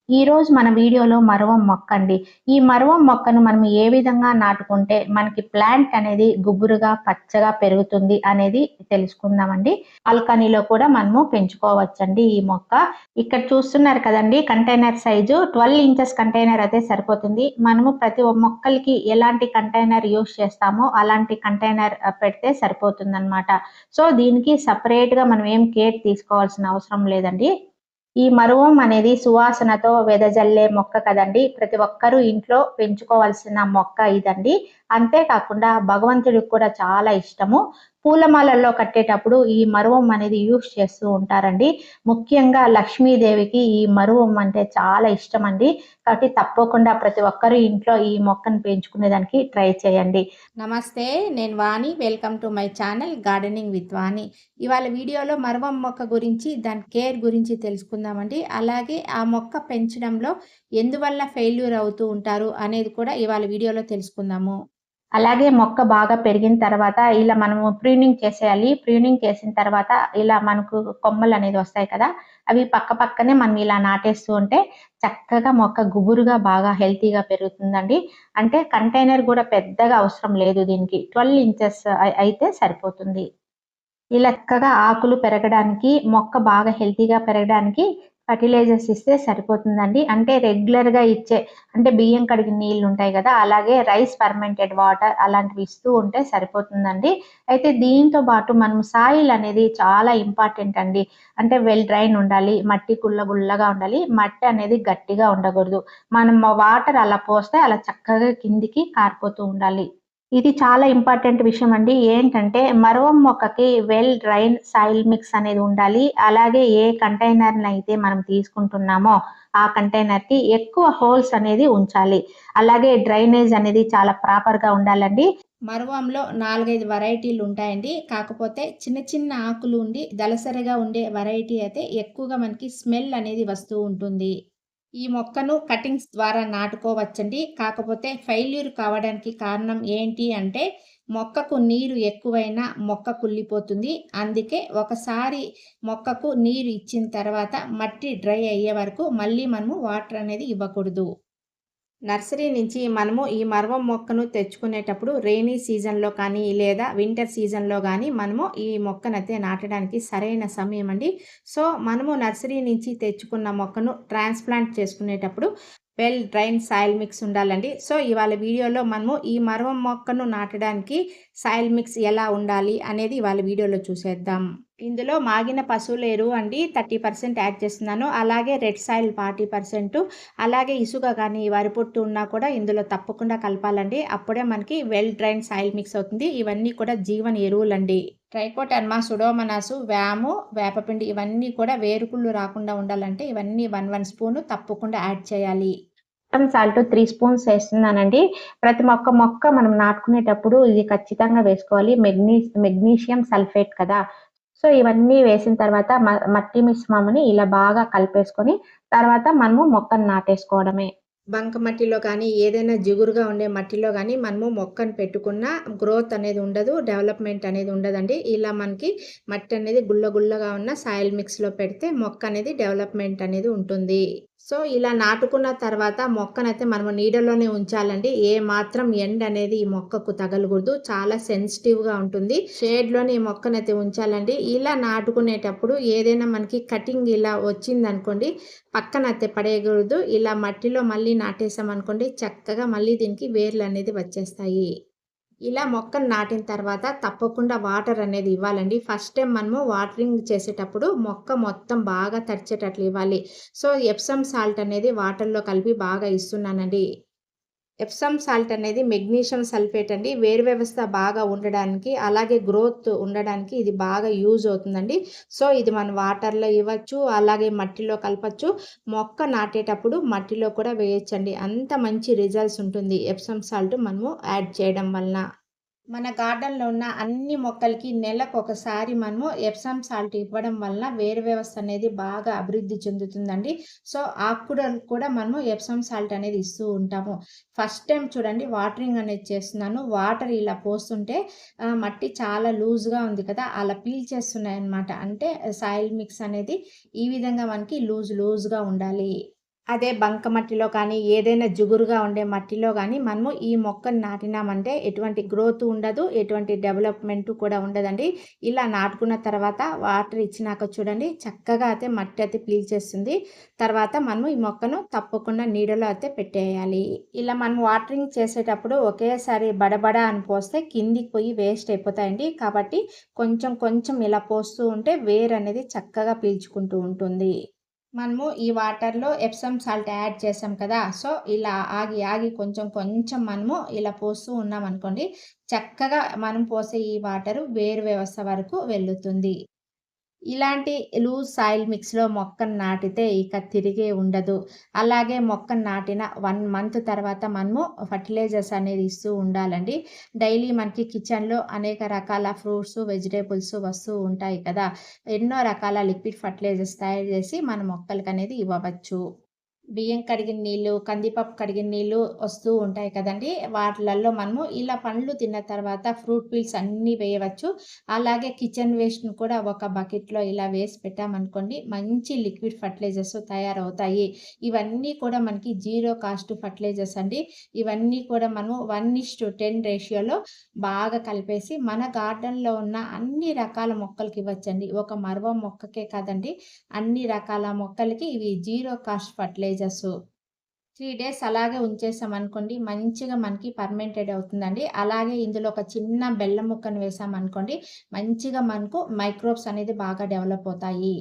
ఈరోజు మన వీడియోలో మరువం మొక్క అండి. ఈ మరువం మొక్కను మనం ఏ విధంగా నాటుకుంటే మనకి ప్లాంట్ అనేది గుబురుగా, పచ్చగా పెరుగుతుంది అనేది తెలుసుకుందామండి. బాల్కనీలో కూడా మనము పెంచుకోవచ్చండి ఈ మొక్క. ఇక్కడ చూస్తున్నారు కదండీ! కంటైనర్ సైజు 12 ఇంచెస్ కంటైనర్ అయితే సరిపోతుంది. మనము ప్రతి మొక్కలకి ఎలాంటి కంటైనర్ యూజ్ చేస్తామో అలాంటి కంటైనర్ పెడితే సరిపోతుందనమాట. సో, దీనికి సెపరేట్‌గా మనం ఏం కేర్ తీసుకోవాల్సిన అవసరం లేదండి. ఈ మరువం అనేది సువాసనతో వెదజల్లే మొక్క కదండీ! ప్రతి ఒక్కరూ ఇంట్లో పెంచుకోవాల్సిన మొక్క ఇదండి. అంతే కాకుండా భగవంతుడికి కూడా చాలా ఇష్టము. పూలమాలల్లో కట్టేటప్పుడు ఈ మరువం అనేది యూజ్ చేస్తూ ఉంటారండి. ముఖ్యంగా లక్ష్మీదేవికి ఈ మరువం అంటే చాలా ఇష్టమండి. కాబట్టి తప్పకుండా ప్రతి ఒక్కరు ఇంట్లో ఈ మొక్కను పెంచుకునేదానికి ట్రై చేయండి. నమస్తే. నేను Vani. Welcome to my channel gardening with Vani. ఇవాళ వీడియోలో మరువం మొక్క గురించి, దాని కేర్ గురించి తెలుసుకుందామండి. అలాగే ఆ మొక్క పెంచడంలో ఎందువల్ల ఫెయిల్యూర్ అవుతూ ఉంటారు అనేది కూడా ఇవాళ వీడియోలో తెలుసుకుందాము. అలాగే మొక్క బాగా పెరిగిన తర్వాత ఇలా మనము ప్రూనింగ్ చేసేయాలి. ప్రూనింగ్ చేసిన తర్వాత ఇలా మనకు కొమ్మలనేది వస్తాయి కదా! అవి పక్క పక్కనే మనం ఇలా నాటేస్తూ ఉంటే చక్కగా మొక్క గుబురుగా బాగా హెల్తీగా పెరుగుతుందండి. అంటే కంటైనర్ గూడా పెద్దగా అవసరం లేదు దీనికి. 12 ఇంచెస్ అయితే సరిపోతుంది. ఇలా చక్కగా ఆకులు పెరగడానికి, మొక్క బాగా హెల్తీగా పెరగడానికి ఫెర్టిలైజర్స్ ఇస్తే సరిపోతుందండి. అంటే రెగ్యులర్‌గా ఇచ్చే అంటే బియ్యం కడిగిన నీళ్లుంటాయి గదా! అలాగే రైస్ ఫెర్మెంటెడ్ వాటర్ అలాంటివి ఇస్తూ ఉంటే సరిపోతుందండి. అయితే దీంతో పాటు మనం సాయిల్ అనేది చాలా ఇంపార్టెంట్ అండి. అంటే వెల్ డ్రైన్ ఉండాలి. మట్టి గుల్లగా ఉండాలి. మట్టి అనేది గట్టిగా ఉండకూడదు. మనం వాటర్ అలా పోస్తే అలా చక్కగా కిందికి కారిపోతూ ఉండాలి. ఇది చాలా ఇంపార్టెంట్ విషయం అండి. ఏంటంటే మరవం మొక్కకి వెల్ డ్రైన్ సాయిల్ మిక్స్ అనేది ఉండాలి. అలాగే ఏ కంటైనర్‌నైతే మనం తీసుకుంటున్నామో ఆ కంటైనర్‌కి ఎక్కువ హోల్స్ అనేది ఉంచాలి. అలాగే డ్రైనేజ్ అనేది చాలా ప్రాపర్‌గా ఉండాలండి. మరువంలో 4, 5 వెరైటీలు ఉంటాయండి. కాకపోతే చిన్న చిన్న ఆకులు ఉండి దళసరిగా ఉండే వెరైటీ అయితే ఎక్కువగా మనకి స్మెల్ అనేది వస్తూ ఉంటుంది. ఈ మొక్కను కటింగ్స్ ద్వారా నాటుకోవచ్చండి. కాకపోతే ఫెయిల్యూర్ కావడానికి కారణం ఏంటి అంటే, మొక్కకు నీరు ఎక్కువైనా మొక్క కుళ్ళిపోతుంది. అందుకే ఒకసారి మొక్కకు నీరు ఇచ్చిన తర్వాత మట్టి డ్రై అయ్యే వరకు మళ్ళీ మనము వాటర్ అనేది ఇవ్వకూడదు. నర్సరీ నుంచి మనము ఈ మరవం మొక్కను తెచ్చుకునేటప్పుడు రెయినీ సీజన్‌లో కానీ, లేదా వింటర్ సీజన్‌లో గానీ మనము ఈ మొక్కనైతే నాటడానికి సరైన సమయం అండి. సో, మనము నర్సరీ నుంచి తెచ్చుకున్న మొక్కను ట్రాన్స్‌ప్లాంట్ చేసుకునేటప్పుడు వెల్ డ్రైన్ సాయిల్ మిక్స్ ఉండాలండి. సో, ఇవాళ వీడియోలో మనము ఈ మరవం మొక్కను నాటడానికి సాయిల్ మిక్స్ ఎలా ఉండాలి అనేది ఇవాళ వీడియోలో చూసేద్దాం. ఇందులో మాగిన పశువుల ఎరువు అండి 30% యాడ్ చేస్తున్నాను. అలాగే రెడ్ సాయిల్ 40%, అలాగే ఇసుక గానీ, వరి పొట్టు ఉన్నా కూడా ఇందులో తప్పకుండా కలపాలండి. అప్పుడే మనకి వెల్ డ్రైన్ సాయిల్ మిక్స్ అవుతుంది. ఇవన్నీ కూడా జీవన ఎరువులండి. ట్రైకోడర్మా, సుడోమోనాస్, వాము, వేపపిండి ఇవన్నీ కూడా వేరుకుళ్ళు రాకుండా ఉండాలంటే ఇవన్నీ 1 స్పూను తప్పకుండా యాడ్ చేయాలి. ఎప్సమ్ సాల్ట్ 3 స్పూన్స్ ఏస్తున్నానండి. ప్రతి మొక్క మనం నాటుకునేటప్పుడు ఇది ఖచ్చితంగా వేసుకోవాలి. మెగ్నీషియం సల్ఫేట్ కదా! సో, ఇవన్నీ వేసిన తర్వాత మట్టి మిశ్రమంని ఇలా బాగా కలిపేసుకొని, తర్వాత మనము మొక్కను నాటేసుకోవడమే. బంకమట్టిలో కానీ, ఏదైనా జిగురుగా ఉండే మట్టిలో గానీ మనము మొక్కను పెట్టుకున్న గ్రోత్ అనేది ఉండదు. డెవలప్‌మెంట్ అనేది ఉండదండి. ఇలా మనకి మట్టి అనేది గుల్లగా ఉన్న సాయిల్ మిక్స్‌లో పెడితే మొక్క అనేది డెవలప్‌మెంట్ అనేది ఉంటుంది. సో, ఇలా నాటుకున్న తర్వాత మొక్కనైతే మనము నీడలోనే ఉంచాలండి. ఏ మాత్రం ఎండ అనేది ఈ మొక్కకు తగలకూడదు. చాలా సెన్సిటివ్‌గా ఉంటుంది. షేడ్‌లోనే ఈ మొక్కనైతే ఉంచాలండి. ఇలా నాటుకునేటప్పుడు ఏదైనా మనకి కటింగ్ ఇలా వచ్చిందనుకోండి, పక్కనైతే పడేయకూడదు. ఇలా మట్టిలో మళ్ళీ నాటేసామనుకోండి, చక్కగా మళ్ళీ దీనికి వేర్లనేది వచ్చేస్తాయి. ఇలా మొక్కను నాటిన తర్వాత తప్పకుండా వాటర్ అనేది ఇవ్వాలండి. ఫస్ట్ టైం మనము వాటరింగ్ చేసేటప్పుడు మొక్క మొత్తం బాగా తడిచేటట్లు ఇవ్వాలి. సో, ఎప్సమ్ సాల్ట్ అనేది వాటర్‌లో కలిపి బాగా ఇస్తున్నానండి. ఎప్సమ్ సాల్ట్ అనేది మెగ్నీషియం సల్ఫేట్ అండి. వేరు వ్యవస్థ బాగా ఉండడానికి, అలాగే గ్రోత్ ఉండడానికి ఇది బాగా యూజ్ అవుతుందండి. సో, ఇది మనం వాటర్‌లో ఇవ్వచ్చు, అలాగే మట్టిలో కలపొచ్చు. మొక్క నాటేటప్పుడు మట్టిలో కూడా వేయొచ్చండి. అంత మంచి రిజల్ట్స్ ఉంటుంది ఎప్సమ్ సాల్ట్ మనము యాడ్ చేయడం వలన. మన గార్డెన్‌లో ఉన్న అన్ని మొక్కలకి నెలకొకసారి మనము ఎప్సమ్ సాల్ట్ ఇవ్వడం వలన వేరు వ్యవస్థ అనేది బాగా అభివృద్ధి చెందుతుందండి. సో, ఆకుకూరలకు కూడా మనము ఎప్సమ్ సాల్ట్ అనేది ఇస్తూ ఉంటాము. ఫస్ట్ టైమ్ చూడండి వాటరింగ్ అనేది చేస్తున్నాను. వాటర్ ఇలా పోస్తుంటే మట్టి చాలా లూజ్‌గా ఉంది కదా! అలా పీల్చేస్తున్నాయన్నమాట. అంటే సాయిల్ మిక్స్ అనేది ఈ విధంగా మనకి లూజ్‌గా ఉండాలి. అదే బంకమట్టిలో కానీ, ఏదైనా జిగురుగా ఉండే మట్టిలో గానీ, మనము ఈ మొక్కను నాటినామంటే ఎటువంటి గ్రోత్ ఉండదు. ఎటువంటి డెవలప్‌మెంట్ కూడా ఉండదండి. ఇలా నాటుకున్న తర్వాత వాటర్ ఇచ్చినాక చూడండి చక్కగా అయితే మట్టి అయితే పీల్చేస్తుంది. తర్వాత మనము ఈ మొక్కను తప్పకుండా నీడలో అయితే పెట్టేయాలి. ఇలా మనం వాటరింగ్ చేసేటప్పుడు ఒకేసారి బడబడ అని పోస్తే కిందికి పోయి వేస్ట్ అయిపోతాయండి. కాబట్టి కొంచెం కొంచెం ఇలా పోస్తూ ఉంటే వేరనేది చక్కగా పీల్చుకుంటూ ఉంటుంది. మనము ఈ వాటర్‌లో ఎప్సమ్ సాల్ట్ యాడ్ చేసాం కదా! సో, ఇలా ఆగి, ఆగి కొంచెం, కొంచెం మనము ఇలా పోస్తూ ఉన్నామనుకోండి, చక్కగా మనం పోసే ఈ వాటరు వేరు వ్యవస్థ వరకు వెళ్ళుతుంది. ఇలాంటి లూజ్ సాయిల్ మిక్స్‌లో మొక్కను నాటితే ఇక తిరిగే ఉండదు. అలాగే మొక్కను నాటిన 1 మంత్ తర్వాత మనము ఫర్టిలైజర్స్ అనేది ఇస్తూ ఉండాలండి. డైలీ మనకి కిచెన్‌లో అనేక రకాల ఫ్రూట్స్, వెజిటబుల్స్ వస్తూ ఉంటాయి కదా! ఎన్నో రకాల లిక్విడ్ ఫర్టిలైజర్స్ తయారు చేసి మన మొక్కలకనేది ఇవ్వవచ్చు. బియ్యం కడిగిన నీళ్ళు, కందిపప్పు కడిగిన నీళ్ళు వస్తూ ఉంటాయి కదండీ! వాటిలల్లో మనము ఇలా పండ్లు తిన్న తర్వాత ఫ్రూట్ పీల్స్ అన్నీ వేయవచ్చు. అలాగే కిచెన్ వేస్ట్‌ని కూడా ఒక బకెట్‌లో ఇలా వేసి పెట్టామనుకోండి, మంచి లిక్విడ్ ఫర్టిలైజర్స్ తయారవుతాయి. ఇవన్నీ కూడా మనకి జీరో కాస్ట్ ఫర్టిలైజర్స్ అండి. ఇవన్నీ కూడా మనము 1:10 రేషియోలో బాగా కలిపేసి మన గార్డెన్‌లో ఉన్న అన్ని రకాల మొక్కలకి ఇవ్వచ్చండి. ఒక మరవం మొక్కకే కాదండి, అన్ని రకాల మొక్కలకి ఇవి జీరో కాస్ట్ ఫర్టిలైజర్సు. 3 డేస్ అలాగే ఉంచేసామనుకోండి, మంచిగా మనకి ఫర్మెంటెడ్ అవుతుందండి. అలాగే ఇందులో ఒక చిన్న బెల్లం ముక్కను వేసామనుకోండి, మంచిగా మనకు మైక్రోబ్స్ అనేది బాగా డెవలప్ అవుతాయి.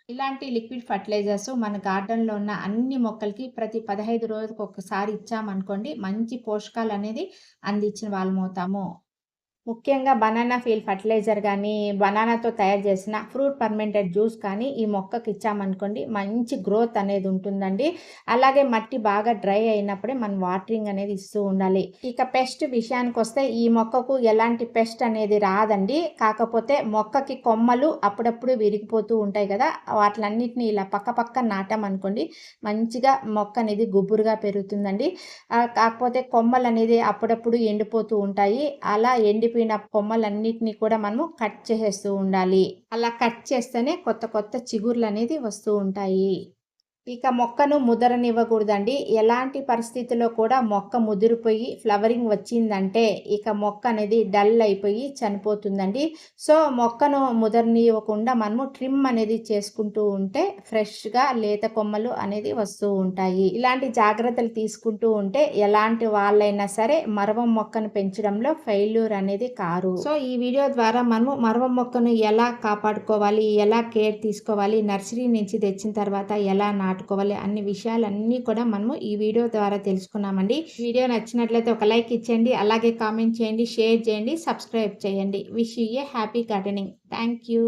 ఇలాంటి లిక్విడ్ ఫర్టిలైజర్స్ మన గార్డెన్‌లో ఉన్న అన్ని మొక్కలకి ప్రతి 15 రోజులకు ఒకసారి ఇచ్చామనుకోండి, మంచి పోషకాలనేది అందించిన వాళ్ళమవుతాము. ముఖ్యంగా బనానా పీల్ ఫర్టిలైజర్ గానీ, బనానాతో తయారు చేసిన ఫ్రూట్ ఫర్మెంటెడ్ జ్యూస్ కానీ ఈ మొక్కకి ఇచ్చామనుకోండి మంచి గ్రోత్ అనేది ఉంటుందండి. అలాగే మట్టి బాగా డ్రై అయినప్పుడే మనం వాటరింగ్ అనేది ఇస్తూ ఉండాలి. ఇక పెస్ట్ విషయానికొస్తే ఈ మొక్కకు ఎలాంటి పెస్ట్ అనేది రాదండి. కాకపోతే మొక్కకి కొమ్మలు అప్పుడప్పుడు విరిగిపోతూ ఉంటాయి కదా! వాటిలన్నిటిని ఇలా పక్క పక్కన నాటామనుకోండి మంచిగా మొక్క అనేది గుబురుగా పెరుగుతుందండి. కాకపోతే కొమ్మలనేది అప్పుడప్పుడు ఎండిపోతూ ఉంటాయి. అలా ఎండిపోయిన కొమ్మలన్నిటిని కూడా మనము కట్ చేసేస్తూ ఉండాలి. అలా కట్ చేస్తేనే కొత్త కొత్త చిగుర్లనేది వస్తూ ఉంటాయి. ఇక మొక్కను ముదరనివ్వకూడదండి. ఎలాంటి పరిస్థితిలో కూడా మొక్క ముదిరిపోయి ఫ్లవరింగ్ వచ్చిందంటే ఇక మొక్క అనేది డల్ అయిపోయి చనిపోతుందండి. సో, మొక్కను ముదరనివ్వకుండా మనము ట్రిమ్ అనేది చేసుకుంటూ ఉంటే ఫ్రెష్‌గా లేత కొమ్మలు అనేది వస్తూ ఉంటాయి. ఇలాంటి జాగ్రత్తలు తీసుకుంటూ ఉంటే ఎలాంటి వాళ్ళైనా సరే మరవం మొక్కను పెంచడంలో ఫెయిల్యూర్ అనేది కారు. సో, ఈ వీడియో ద్వారా మనము మరవం మొక్కను ఎలా కాపాడుకోవాలి, ఎలా కేర్ తీసుకోవాలి, నర్సరీ నుంచి తెచ్చిన తర్వాత ఎలా నాటుకోవాలి అన్ని విషయాలన్నీ కూడా మనము ఈ వీడియో ద్వారా తెలుసుకున్నామండి. వీడియో నచ్చినట్లయితే ఒక లైక్ ఇచ్చేయండి. అలాగే కామెంట్ చేయండి, షేర్ చేయండి, సబ్స్క్రైబ్ చేయండి. Wish you A happy gardening. Thank you.